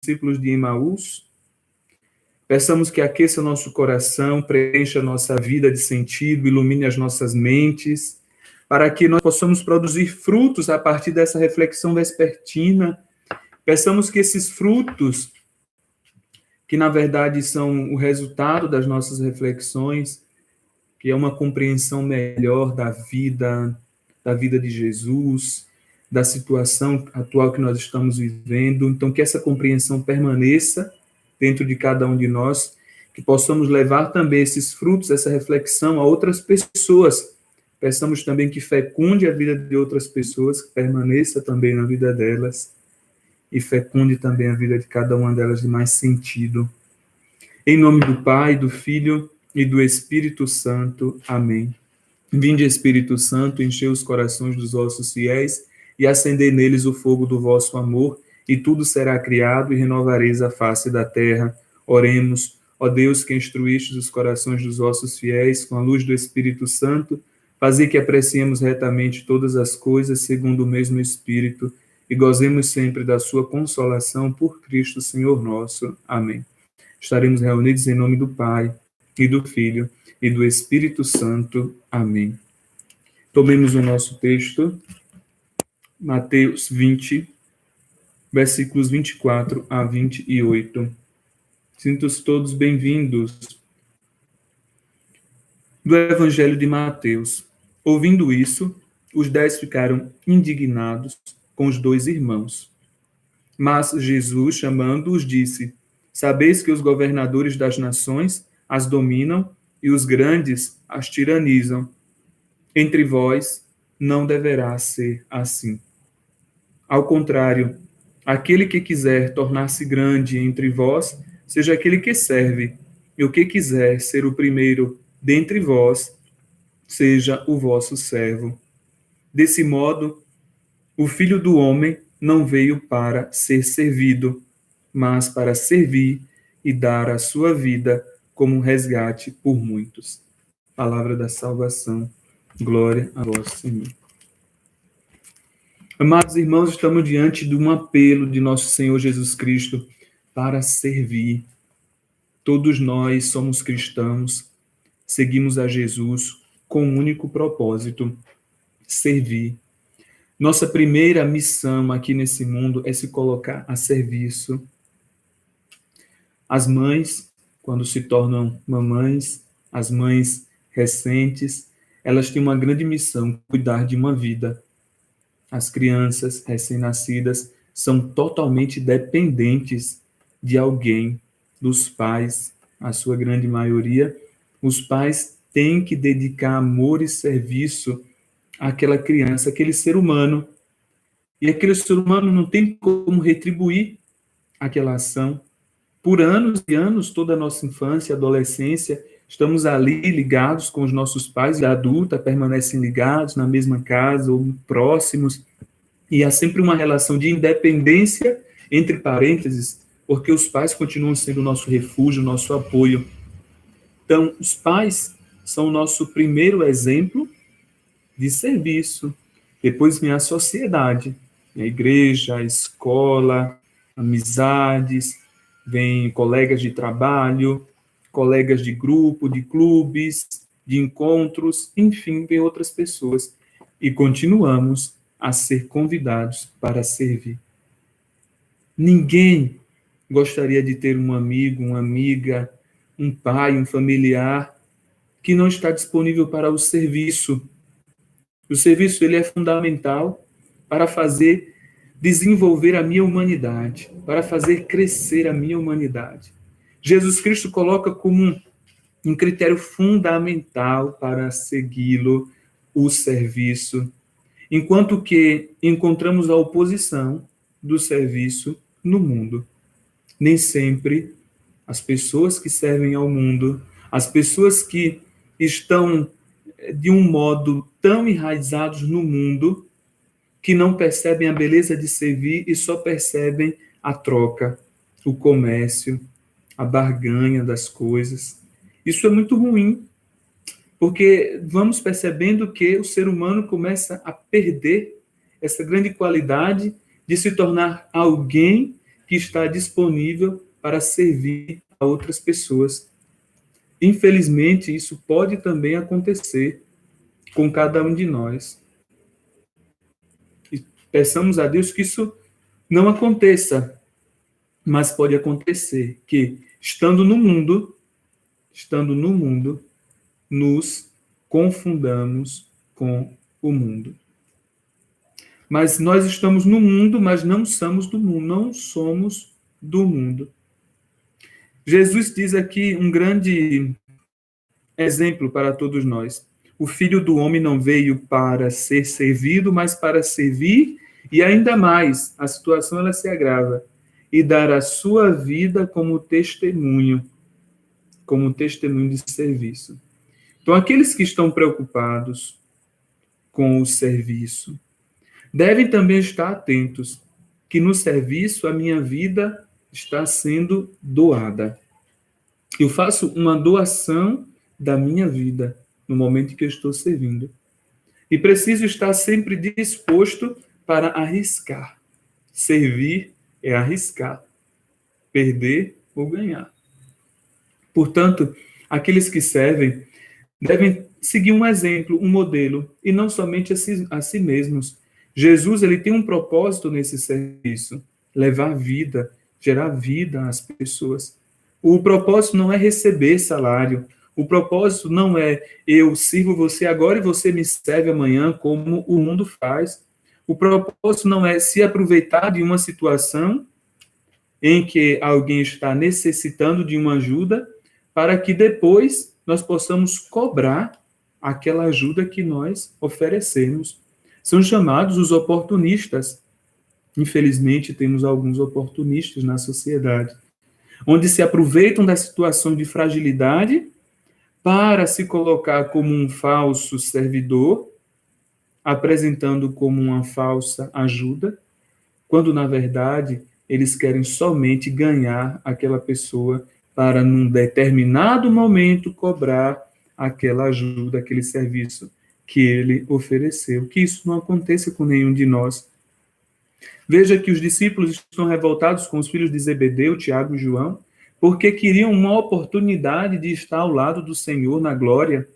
discípulos de Emaús. Peçamos que aqueça o nosso coração, preencha a nossa vida de sentido, ilumine as nossas mentes, para que nós possamos produzir frutos a partir dessa reflexão vespertina. Peçamos que esses frutos, que na verdade são o resultado das nossas reflexões, que é uma compreensão melhor da vida de Jesus, da situação atual que nós estamos vivendo. Então, que essa compreensão permaneça dentro de cada um de nós, que possamos levar também esses frutos, essa reflexão a outras pessoas. Peçamos também que fecunde a vida de outras pessoas, que permaneça também na vida delas, e fecunde também a vida de cada uma delas de mais sentido. Em nome do Pai, do Filho e do Espírito Santo. Amém. Vinde, Espírito Santo, enchei os corações dos vossos fiéis e acendei neles o fogo do vosso amor, e tudo será criado e renovareis a face da terra. Oremos, ó Deus, que instruíste os corações dos vossos fiéis com a luz do Espírito Santo, fazei que apreciemos retamente todas as coisas segundo o mesmo Espírito e gozemos sempre da sua consolação por Cristo Senhor nosso. Amém. Estaremos reunidos em nome do Pai, e do Filho, e do Espírito Santo. Amém. Tomemos o nosso texto, Mateus 20, versículos 24 a 28. Sintam-se todos bem-vindos. Do Evangelho de Mateus. Ouvindo isso, os 10 ficaram indignados com os 2 irmãos. Mas Jesus, chamando-os, disse: Sabeis que os governadores das nações as dominam e os grandes as tiranizam. Entre vós não deverá ser assim. Ao contrário, aquele que quiser tornar-se grande entre vós, seja aquele que serve, e o que quiser ser o primeiro dentre vós, seja o vosso servo. Desse modo, o Filho do Homem não veio para ser servido, mas para servir e dar a sua vida como um resgate por muitos. Palavra da salvação. Glória a vós, Senhor. Amados irmãos, estamos diante de um apelo de nosso Senhor Jesus Cristo para servir. Todos nós somos cristãos, seguimos a Jesus com um único propósito: servir. Nossa primeira missão aqui nesse mundo é se colocar a serviço. As mães, quando se tornam mamães, as mães recentes, elas têm uma grande missão: cuidar de uma vida. As crianças recém-nascidas são totalmente dependentes de alguém, dos pais. A sua grande maioria, os pais têm que dedicar amor e serviço àquela criança, àquele ser humano. E aquele ser humano não tem como retribuir aquela ação. Por anos e anos, toda a nossa infância e adolescência, estamos ali ligados com os nossos pais, e a adulta permanecem ligados na mesma casa ou próximos, e há sempre uma relação de independência, entre parênteses, porque os pais continuam sendo o nosso refúgio, o nosso apoio. Então, os pais são o nosso primeiro exemplo de serviço. Depois vem a sociedade, a igreja, a escola, amizades, vem colegas de trabalho, colegas de grupo, de clubes, de encontros, enfim, vem outras pessoas. E continuamos a ser convidados para servir. Ninguém gostaria de ter um amigo, uma amiga, um pai, um familiar que não está disponível para o serviço. O serviço ele é fundamental para fazer desenvolver a minha humanidade, para fazer crescer a minha humanidade. Jesus Cristo coloca como um critério fundamental para segui-lo o serviço, enquanto que encontramos a oposição do serviço no mundo. Nem sempre as pessoas que servem ao mundo, as pessoas que estão de um modo tão enraizados no mundo, que não percebem a beleza de servir e só percebem a troca, o comércio, a barganha das coisas. Isso é muito ruim, porque vamos percebendo que o ser humano começa a perder essa grande qualidade de se tornar alguém que está disponível para servir a outras pessoas. Infelizmente, isso pode também acontecer com cada um de nós. E peçamos a Deus que isso não aconteça, mas pode acontecer que, estando no mundo, nos confundamos com o mundo. Mas nós estamos no mundo, mas não somos do mundo, não somos do mundo. Jesus diz aqui um grande exemplo para todos nós. O Filho do Homem não veio para ser servido, mas para servir, e ainda mais, a situação ela se agrava, e dar a sua vida como testemunho de serviço. Então, aqueles que estão preocupados com o serviço, devem também estar atentos que no serviço a minha vida está sendo doada. Eu faço uma doação da minha vida no momento em que eu estou servindo. E preciso estar sempre disposto para arriscar. Servir é arriscar. Perder ou ganhar. Portanto, aqueles que servem devem seguir um exemplo, um modelo, e não somente a si mesmos. Jesus, ele tem um propósito nesse serviço, levar vida, gerar vida às pessoas. O propósito não é receber salário, o propósito não é eu sirvo você agora e você me serve amanhã, como o mundo faz. O propósito não é se aproveitar de uma situação em que alguém está necessitando de uma ajuda, para que depois nós possamos cobrar aquela ajuda que nós oferecemos. São chamados os oportunistas. Infelizmente, temos alguns oportunistas na sociedade, onde se aproveitam da situação de fragilidade para se colocar como um falso servidor, apresentando como uma falsa ajuda, quando, na verdade, eles querem somente ganhar aquela pessoa para, num determinado momento, cobrar aquela ajuda, aquele serviço que ele ofereceu. Que isso não aconteça com nenhum de nós. Veja que os discípulos estão revoltados com os filhos de Zebedeu, Tiago e João, porque queriam uma oportunidade de estar ao lado do Senhor na glória.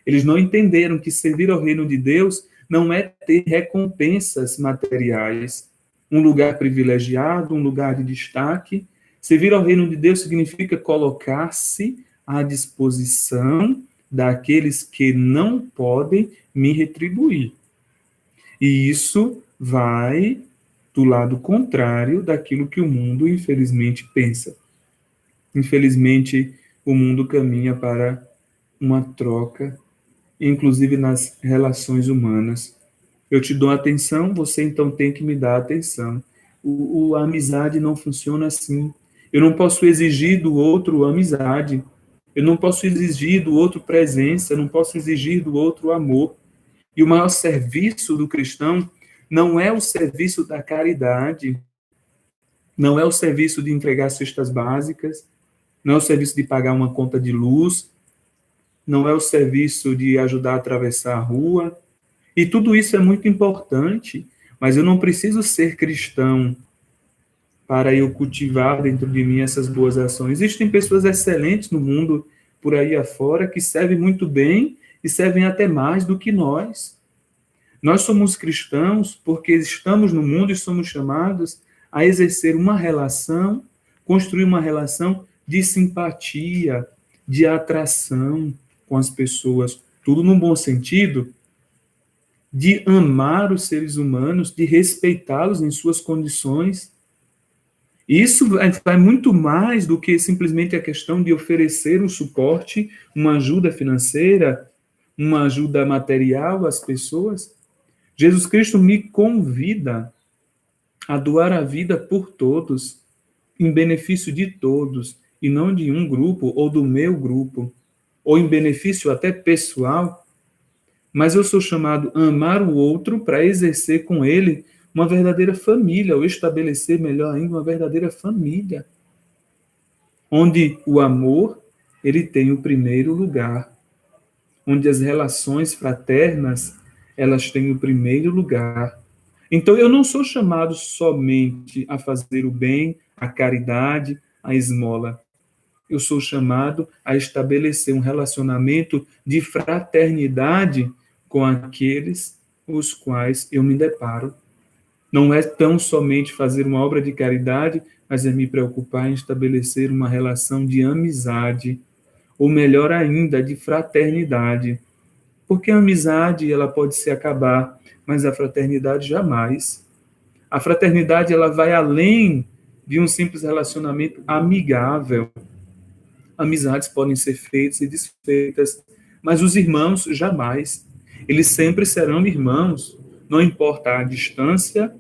Eles não entenderam que servir ao reino de Deus não é ter recompensas materiais, um lugar privilegiado, um lugar de destaque. Servir ao reino de Deus significa colocar-se à disposição daqueles que não podem me retribuir. E isso vai do lado contrário daquilo que o mundo, infelizmente, pensa. Infelizmente, o mundo caminha para uma troca, inclusive nas relações humanas. Eu te dou atenção, você então tem que me dar atenção. A amizade não funciona assim. Eu não posso exigir do outro amizade. Eu não posso exigir do outro presença. Eu não posso exigir do outro amor. E o maior serviço do cristão não é o serviço da caridade, não é o serviço de entregar cestas básicas, não é o serviço de pagar uma conta de luz, não é o serviço de ajudar a atravessar a rua. E tudo isso é muito importante, mas eu não preciso ser cristão para eu cultivar dentro de mim essas boas ações. Existem pessoas excelentes no mundo por aí afora que servem muito bem e servem até mais do que nós. Nós somos cristãos porque estamos no mundo e somos chamados a exercer uma relação, construir uma relação de simpatia, de atração com as pessoas, tudo num bom sentido, de amar os seres humanos, de respeitá-los em suas condições. Isso vai muito mais do que simplesmente a questão de oferecer um suporte, uma ajuda financeira, uma ajuda material às pessoas. Jesus Cristo me convida a doar a vida por todos, em benefício de todos, e não de um grupo ou do meu grupo, ou em benefício até pessoal, mas eu sou chamado a amar o outro para exercer com ele uma verdadeira família, ou estabelecer, melhor ainda, uma verdadeira família, onde o amor, ele tem o primeiro lugar, onde as relações fraternas, elas têm o primeiro lugar. Então, eu não sou chamado somente a fazer o bem, a caridade, a esmola. Eu sou chamado a estabelecer um relacionamento de fraternidade com aqueles os quais eu me deparo. Não é tão somente fazer uma obra de caridade, mas é me preocupar em estabelecer uma relação de amizade, ou melhor ainda, de fraternidade. Porque a amizade, ela pode se acabar, mas a fraternidade jamais. A fraternidade, ela vai além de um simples relacionamento amigável. Amizades podem ser feitas e desfeitas, mas os irmãos jamais. Eles sempre serão irmãos, não importa a distância,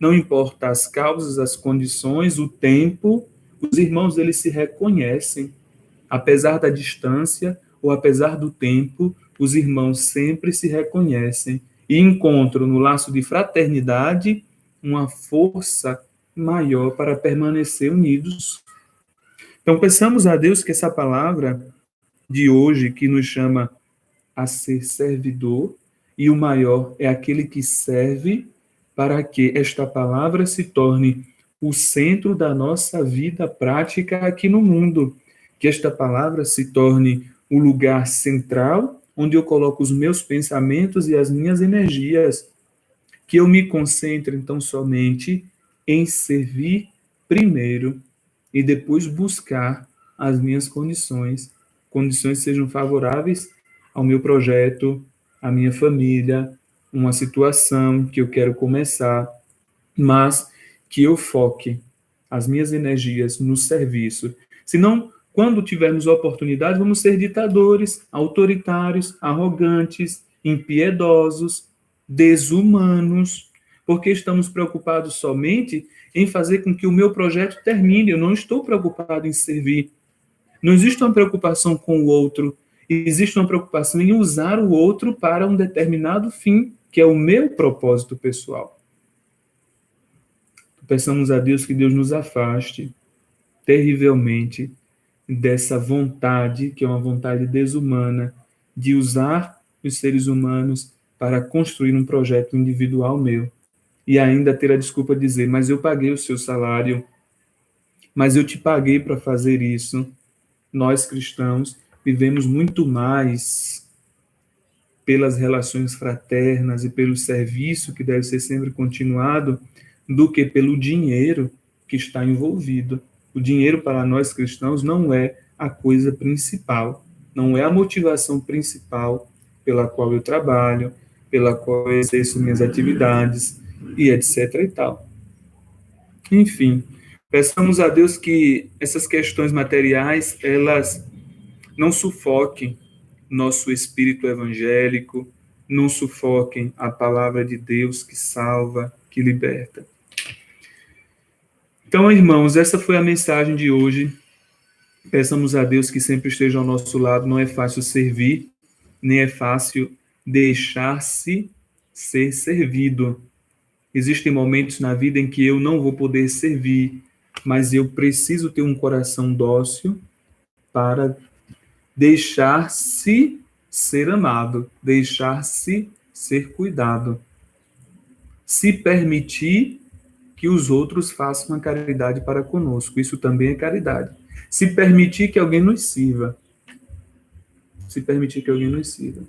não importa as causas, as condições, o tempo, os irmãos eles se reconhecem. Apesar da distância ou apesar do tempo, os irmãos sempre se reconhecem e encontram no laço de fraternidade uma força maior para permanecer unidos. Então, peçamos a Deus que essa palavra de hoje, que nos chama a ser servidor, e o maior é aquele que serve, para que esta palavra se torne o centro da nossa vida prática aqui no mundo. Que esta palavra se torne o lugar central, onde eu coloco os meus pensamentos e as minhas energias. Que eu me concentre, então, somente em servir primeiro e depois buscar as minhas condições que sejam favoráveis ao meu projeto, à minha família, uma situação que eu quero começar, mas que eu foque as minhas energias no serviço. Senão, quando tivermos oportunidade, vamos ser ditadores, autoritários, arrogantes, impiedosos, desumanos, porque estamos preocupados somente em fazer com que o meu projeto termine. Eu não estou preocupado em servir. Não existe uma preocupação com o outro, existe uma preocupação em usar o outro para um determinado fim, que é o meu propósito pessoal. Peçamos a Deus que Deus nos afaste terrivelmente dessa vontade, que é uma vontade desumana, de usar os seres humanos para construir um projeto individual meu. E ainda ter a desculpa de dizer, mas eu paguei o seu salário, mas eu te paguei para fazer isso. Nós, cristãos, vivemos muito mais pelas relações fraternas e pelo serviço que deve ser sempre continuado do que pelo dinheiro que está envolvido. O dinheiro para nós cristãos não é a coisa principal, não é a motivação principal pela qual eu trabalho, pela qual eu exerço minhas atividades e etc e tal. Enfim, peçamos a Deus que essas questões materiais, elas não sufoquem nosso espírito evangélico, não sufoquem a palavra de Deus que salva, que liberta. Então, irmãos, essa foi a mensagem de hoje. Peçamos a Deus que sempre esteja ao nosso lado. Não é fácil servir, nem é fácil deixar-se ser servido. Existem momentos na vida em que eu não vou poder servir, mas eu preciso ter um coração dócil para deixar-se ser amado, deixar-se ser cuidado. Se permitir que os outros façam a caridade para conosco. Isso também é caridade. Se permitir que alguém nos sirva. Se permitir que alguém nos sirva.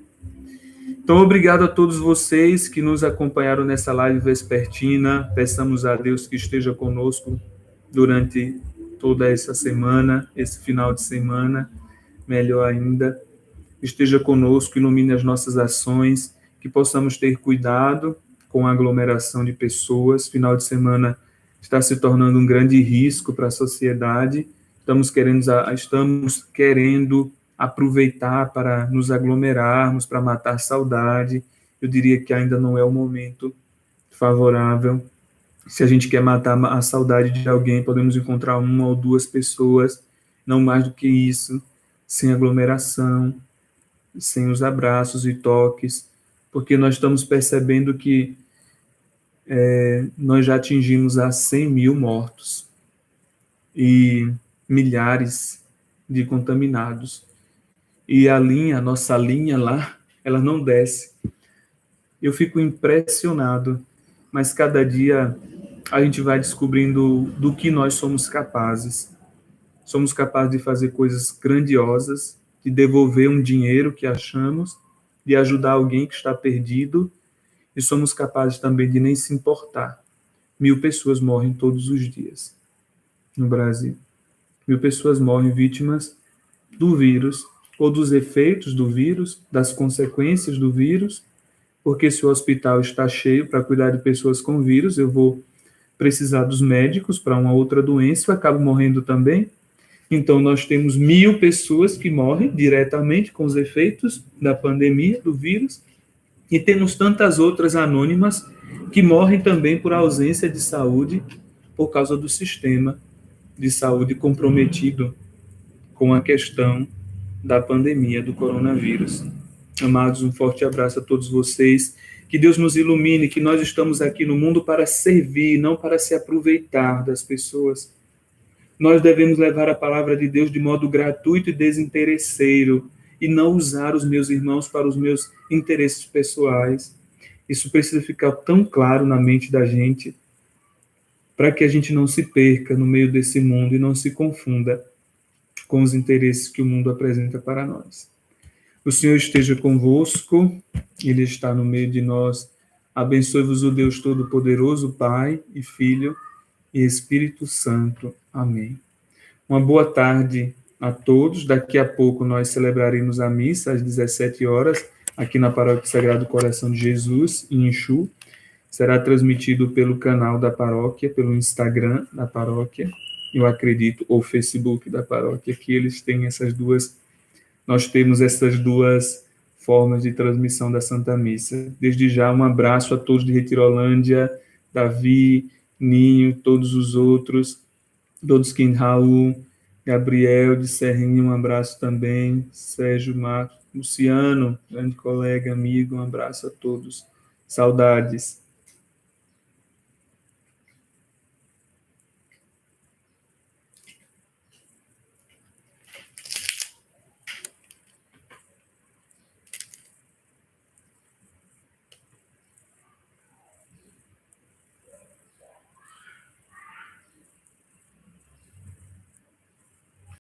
Então, obrigado a todos vocês que nos acompanharam nessa live vespertina. Peçamos a Deus que esteja conosco durante toda essa semana, esse final de semana, melhor ainda. Esteja conosco, ilumine as nossas ações, que possamos ter cuidado com a aglomeração de pessoas. Final de semana está se tornando um grande risco para a sociedade. Estamos querendo aproveitar para nos aglomerarmos, para matar saudade. Eu diria que ainda não é o momento favorável. Se a gente quer matar a saudade de alguém, podemos encontrar uma ou duas pessoas, não mais do que isso, sem aglomeração, sem os abraços e toques, porque nós estamos percebendo que nós já atingimos a 100 mil mortos e milhares de contaminados. E a nossa linha lá, ela não desce. Eu fico impressionado mas cada dia a gente vai descobrindo do que nós somos capazes. Somos capazes de fazer coisas grandiosas, de devolver um dinheiro que achamos, de ajudar alguém que está perdido, e somos capazes também de nem se importar. 1.000 pessoas morrem todos os dias no Brasil. 1.000 pessoas morrem vítimas do vírus, ou dos efeitos do vírus, das consequências do vírus, porque se o hospital está cheio para cuidar de pessoas com vírus, eu vou precisar dos médicos para uma outra doença, eu acabo morrendo também. Então, nós temos 1.000 pessoas que morrem diretamente com os efeitos da pandemia, do vírus, e temos tantas outras anônimas que morrem também por ausência de saúde, por causa do sistema de saúde comprometido com a questão da pandemia do coronavírus. Amados, um forte abraço a todos vocês. Que Deus nos ilumine, que nós estamos aqui no mundo para servir, não para se aproveitar das pessoas. Nós devemos levar a palavra de Deus de modo gratuito e desinteresseiro e não usar os meus irmãos para os meus interesses pessoais. Isso precisa ficar tão claro na mente da gente para que a gente não se perca no meio desse mundo e não se confunda com os interesses que o mundo apresenta para nós. O Senhor esteja convosco, Ele está no meio de nós. Abençoe-vos o Deus Todo-Poderoso, Pai e Filho e Espírito Santo. Amém. Uma boa tarde a todos. Daqui a pouco nós celebraremos a missa às 17 horas, aqui na Paróquia Sagrado Coração de Jesus, em Inchu. Será transmitido pelo canal da paróquia, pelo Instagram da paróquia, eu acredito, ou Facebook da paróquia, que eles têm essas duas. Nós temos essas duas formas de transmissão da Santa Missa. Desde já, um abraço a todos de Retirolândia, Davi, Ninho, todos os outros, todos que em Raul, Gabriel de Serrinha, um abraço também, Sérgio Marcos, Luciano, grande colega, amigo, um abraço a todos. Saudades.